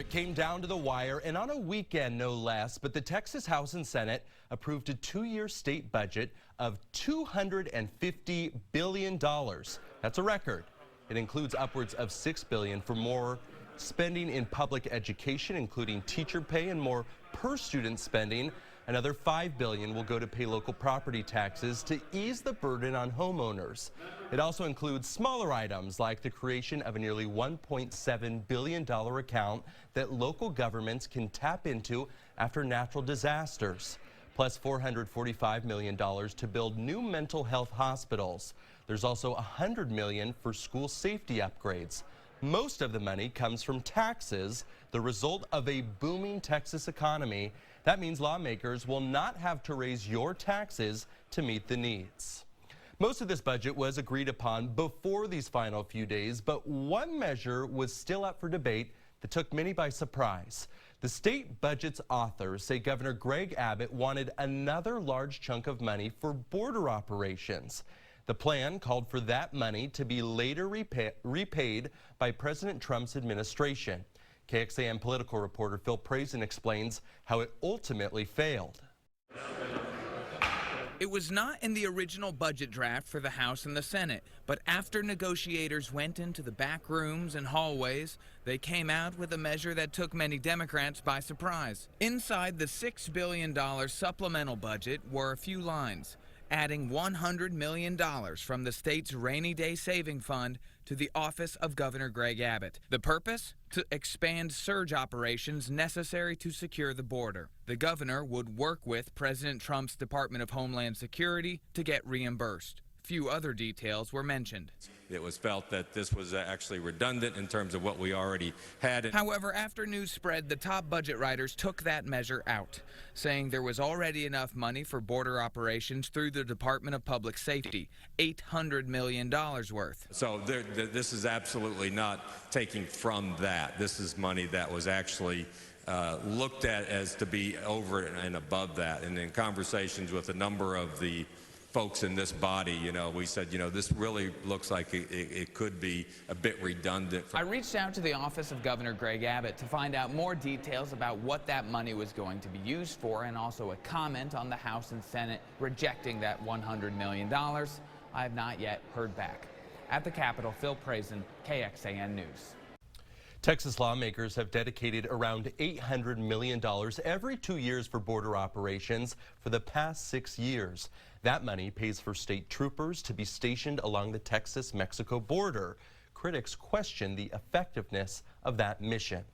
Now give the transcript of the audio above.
it came down to the wire, and on a weekend no less, but the Texas House and Senate approved a 2-year state budget of $250 billion. That's a record. It includes upwards of $6 billion for more spending in public education, including teacher pay and more per student spending. Another $5 billion will go to pay local property taxes to ease the burden on homeowners. It also includes smaller items like the creation of a nearly $1.7 billion account that local governments can tap into after natural disasters, plus $445 million to build new mental health hospitals. There's also $100 million for school safety upgrades. Most of the money comes from taxes, the result of a booming Texas economy. That means lawmakers will not have to raise your taxes to meet the needs. Most of this budget was agreed upon before these final few days, but one measure was still up for debate that took many by surprise. The state budget's authors say Governor Greg Abbott wanted another large chunk of money for border operations. The plan called for that money to be later repaid by President Trump's administration. KXAN political reporter Phil Prazen explains how it ultimately failed. It was not in the original budget draft for the House and the Senate, but after negotiators went into the back rooms and hallways, they came out with a measure that took many Democrats by surprise. Inside the $6 billion supplemental budget were a few lines, adding $100 million from the state's rainy day saving fund to the office of Governor Greg Abbott. The purpose? To expand surge operations necessary to secure the border. The governor would work with President Trump's Department of Homeland Security to get reimbursed. Few other details were mentioned. It was felt that this was actually redundant in terms of what we already had. However, after news spread, the top budget writers took that measure out, saying there was already enough money for border operations through the Department of Public Safety, $800 million worth. So this is absolutely not taking from that. This is money that was actually looked at as to be over and above that. And in conversations with a number of the folks in this body, we said, this really looks like it could be a bit redundant. I reached out to the office of Governor Greg Abbott to find out more details about what that money was going to be used for, and also a comment on the House and Senate rejecting that $100 million. I have not yet heard back. At the Capitol, Phil Prazen, KXAN News. Texas lawmakers have dedicated around $800 million every 2 years for border operations for the past 6 years. That money pays for state troopers to be stationed along the Texas-Mexico border. Critics question the effectiveness of that mission.